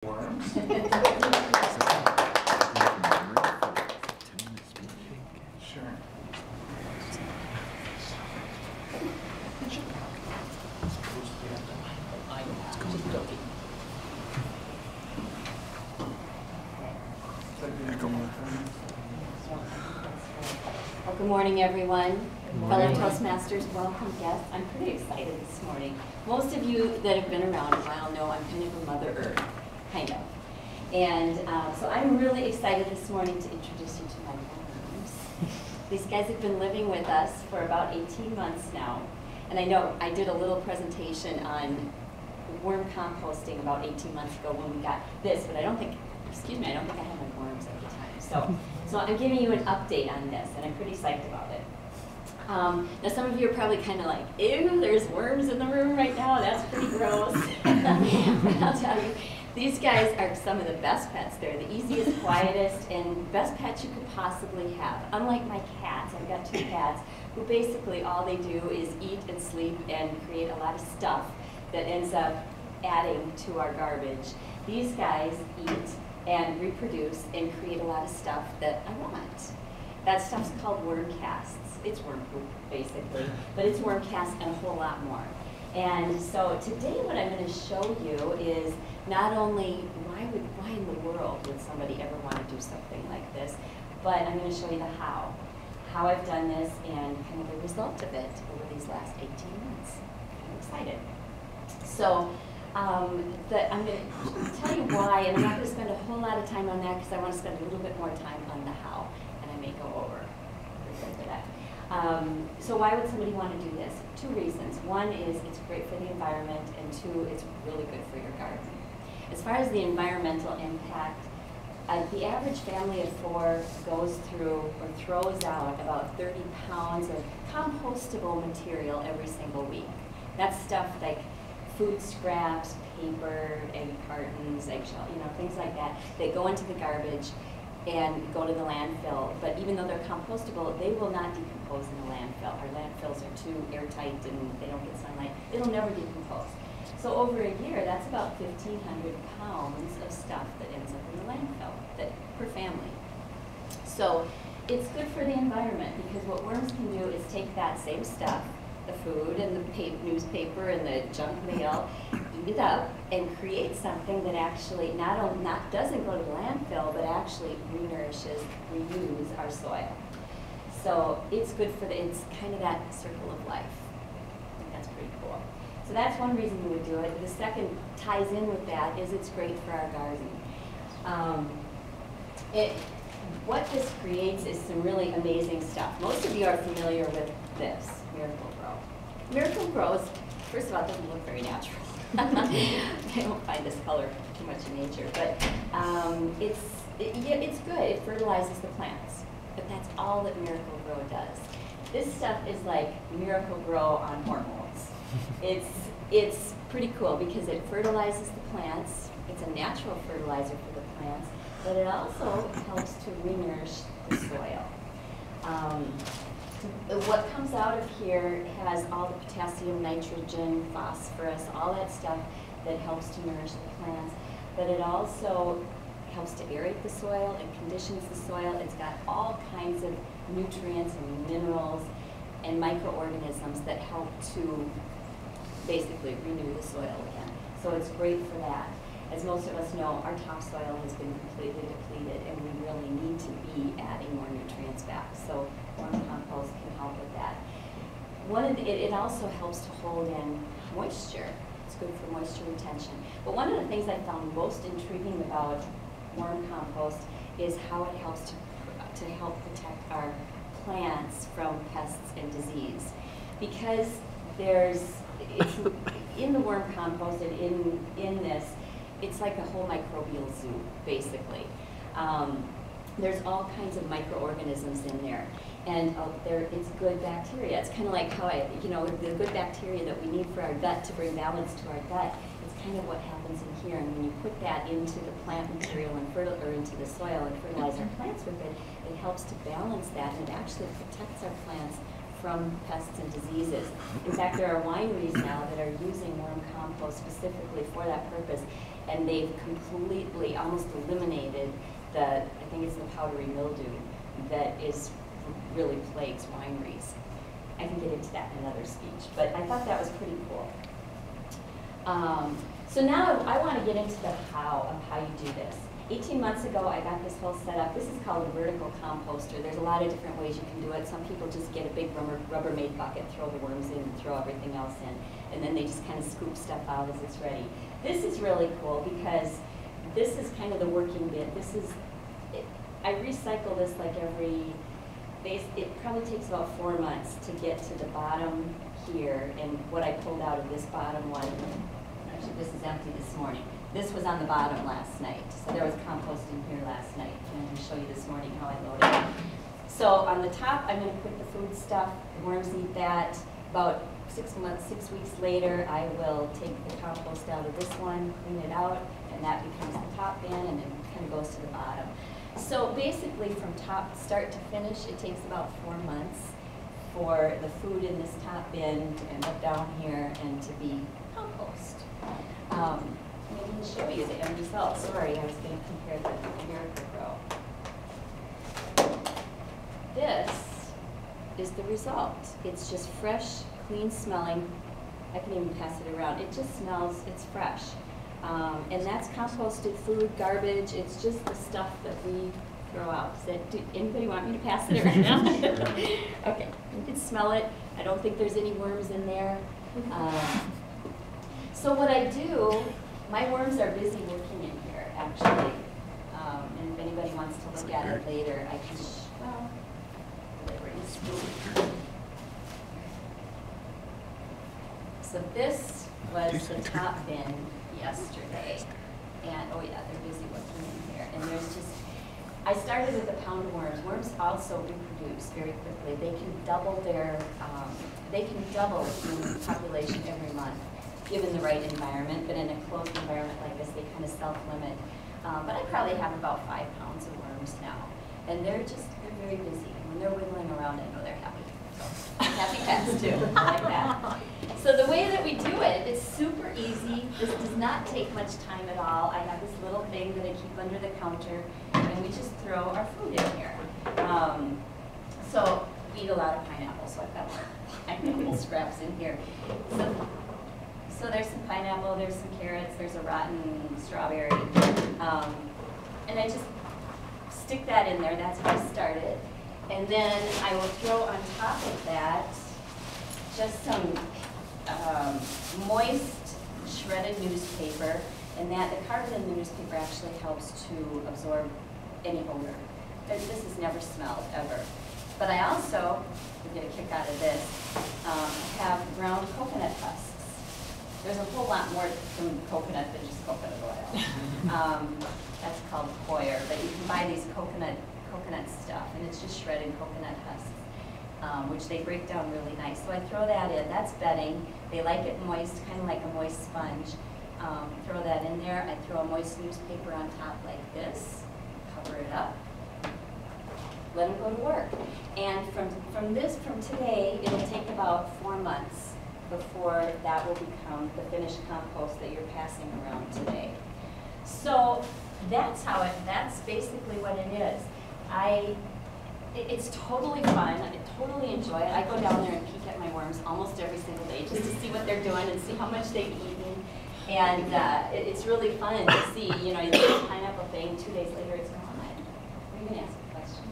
Worms. Sure. Well, good morning, everyone. Fellow Toastmasters, welcome guests. I'm pretty excited this morning. Most of you that have been around a while know I'm kind of a Mother Earth, kind of. And so I'm really excited this morning to introduce you to my worms. These guys have been living with us for about 18 months now. And I know I did a little presentation on worm composting about 18 months ago when we got this, but I don't think I had my worms at the time. So I'm giving you an update on this, and I'm pretty psyched about it. Now some of you are probably kind of like, ew, there's worms in the room right now, that's pretty gross. But I'll tell you, these guys are some of the best pets. They're the easiest, quietest, and best pets you could possibly have. Unlike my cats, I've got 2 cats, who basically all they do is eat and sleep and create a lot of stuff that ends up adding to our garbage. These guys eat and reproduce and create a lot of stuff that I want. That stuff's called worm casts. It's worm poop, basically, but it's worm casts and a whole lot more. And so today what I'm going to show you is not only why in the world would somebody ever want to do something like this, but I'm going to show you the how I've done this and kind of the result of it over these last 18 months. I'm excited. So I'm going to tell you why, and I'm not going to spend a whole lot of time on that because I want to spend a little bit more time on the how, and I may go over for that. So why would somebody want to do this? 2 reasons. One is it's great for the environment, and 2, it's really good for your garden. As far as the environmental impact, the average family of 4 goes through or throws out about 30 pounds of compostable material every single week. That's stuff like food scraps, paper, egg cartons, eggshell, things like that. They go into the garbage and go to the landfill. But even though they're compostable, they will not decompose in the landfill. Our landfills are too airtight and they don't get sunlight. It'll never decompose. So over a year, that's about 1,500 pounds of stuff that ends up in the landfill per family. So it's good for the environment because what worms can do is take that same stuff, the food and the newspaper and the junk mail, eat it up and create something that actually not doesn't go to the landfill, but actually reuse our soil. So it's good for it's kind of that circle of life. I think that's pretty cool. So that's one reason we would do it. The second ties in with that is it's great for our garden. What this creates is some really amazing stuff. Most of you are familiar with this, Miracle-Gro. Miracle-Gro, first of all, doesn't look very natural. I don't find this color too much in nature, but it's good. It fertilizes the plants, but that's all that Miracle-Gro does. This stuff is like Miracle-Gro on hormones. It's pretty cool because it fertilizes the plants. It's a natural fertilizer for the plants, but it also helps to re-nourish the soil. What comes out of here has all the potassium, nitrogen, phosphorus, all that stuff that helps to nourish the plants, but it also helps to aerate the soil and conditions the soil. It's got all kinds of nutrients and minerals and microorganisms that help to basically renew the soil again. So it's great for that. As most of us know, our topsoil has been completely depleted and we really need to be adding more nutrients back. So worm compost can help with that. It also helps to hold in moisture. It's good for moisture retention. But one of the things I found most intriguing about worm compost is how it helps to help protect our plants from pests and disease. Because it's in the worm compost and in this, it's like a whole microbial zoo, basically. There's all kinds of microorganisms in there, and it's good bacteria. It's kind of like how the good bacteria that we need for our gut to bring balance to our gut. It's kind of what happens in here, and when you put that into the plant material or into the soil and fertilize our plants with it, it helps to balance that, and it actually protects our plants from pests and diseases. In fact, there are wineries now that are using worm compost specifically for that purpose, and they've completely, almost eliminated I think it's the powdery mildew that really plagues wineries. I can get into that in another speech, but I thought that was pretty cool. So now I want to get into the how of how you do this. 18 months ago, I got this whole setup. This is called a vertical composter. There's a lot of different ways you can do it. Some people just get a big Rubbermaid bucket, throw the worms in, and throw everything else in, and then they just kind of scoop stuff out as it's ready. This is really cool because this is kind of the working bit. I recycle this like it probably takes about 4 months to get to the bottom here, and what I pulled out of this bottom one, actually this is empty this morning. This was on the bottom last night, so there was compost in here last night, and I'm going to show you this morning how I loaded it. So on the top, I'm going to put the food stuff. The worms eat that. About 6 weeks later, I will take the compost out of this one, clean it out, and that becomes the top bin, and then kind of goes to the bottom. So basically, from start to finish, it takes about 4 months for the food in this top bin to end up down here and to be compost. I can show you the end result. Sorry, I was going to compare the Miracle-Gro. This is the result. It's just fresh, clean smelling. I can even pass it around. It just smells, it's fresh. And that's composted food, garbage. It's just the stuff that we throw out. Anybody want me to pass it around? Okay, you can smell it. I don't think there's any worms in there. So what I do, my worms are busy working in here, actually. And if anybody wants to look at it later, I can, so this was the top bin yesterday. And, oh yeah, they're busy working in here. And there's just, I started with a pound of worms. Worms also reproduce very quickly. They can double the human population every month, given the right environment, but in a closed environment like this, they kind of self-limit. But I probably have about 5 pounds of worms now. And they're very busy. When they're wiggling around, I know they're happy. So, happy cats too, I like that. So the way that we do it, it's super easy. This does not take much time at all. I have this little thing that I keep under the counter, and we just throw our food in here. So we eat a lot of pineapple, so I've got more pineapple scraps in here. So there's some pineapple, there's some carrots, there's a rotten strawberry. And I just stick that in there. That's how I started. And then I will throw on top of that just some moist shredded newspaper. And the carbon in the newspaper actually helps to absorb any odor. This is never smelled, ever. But I also, we get a kick out of this, have ground coconut husks. There's a whole lot more from coconut than just coconut oil. That's called coir, but you can buy these coconut stuff, and it's just shredded coconut husks, which they break down really nice. So I throw that in. That's bedding. They like it moist, kind of like a moist sponge. Throw that in there. I throw a moist newspaper on top like this, cover it up, let them go to work. And from today, it'll take about 4 months before that will become the finished compost that you're passing around today. So that's basically what it is. It's totally fun. I totally enjoy it. I go down there and peek at my worms almost every single day just to see what they're doing and see how much they've eaten. And it's really fun to see, you know, you do a pineapple thing, 2 days later it's gone. Are you going to ask a question?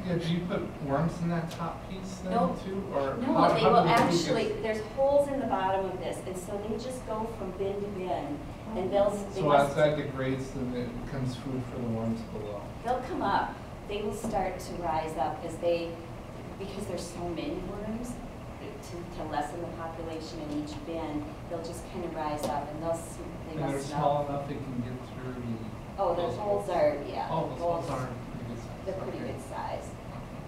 Yeah, do you put worms in that top piece then too? Or no, they will actually, there's holes in the bottom of this, and so they just go from bin to bin. And so as that degrades, then it becomes food for the worms below. They'll come up. They will start to rise up because there's so many worms, to lessen the population in each bin, they'll just kind of rise up, and they're small enough they can get through the... Oh, the holes are, yeah. Oh, the holes are pretty good size. They're pretty good size.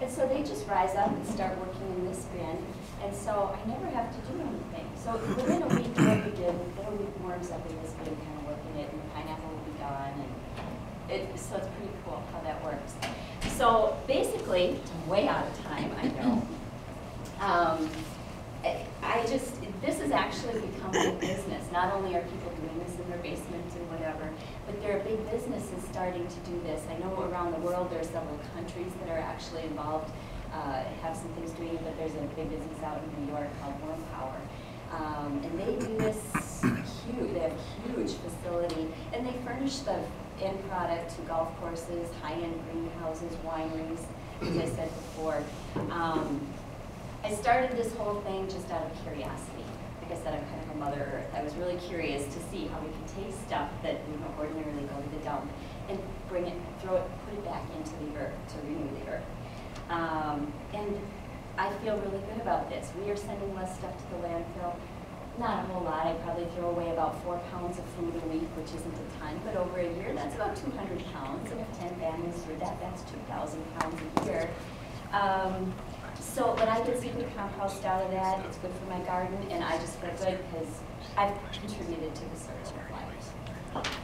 And so they just rise up and start working in this bin, and so I never have to do anything. So within a week, they'll begin, there will be worms up in this bin kind of working it, and the pineapple will be gone, and so it's pretty cool how that works. So basically, I'm way out of time, I know. This has actually become a big business. Not only are people doing this in their basements and whatever, but there are big businesses starting to do this. I know around the world there are several countries that are actually involved, have some things doing it, but there's a big business out in New York called Warm Power. And they do this huge, they have a huge facility, and they furnish the end product to golf courses, high-end greenhouses, wineries, as I said before. I started this whole thing just out of curiosity. Like I said, I'm kind of a Mother Earth. I was really curious to see how we could take stuff that we don't ordinarily go to the dump and bring it, throw it, put it back into the earth to renew the earth. And I feel really good about this. We are sending less stuff to the landfill. Not a whole lot. I probably throw away about 4 pounds of food a week, which isn't a ton, but over a year, that's about 200 pounds. And if 10 families do that, that's 2,000 pounds a year. So, but I get some good compost out of that. It's good for my garden, and I just feel good because I've contributed to the circle of life.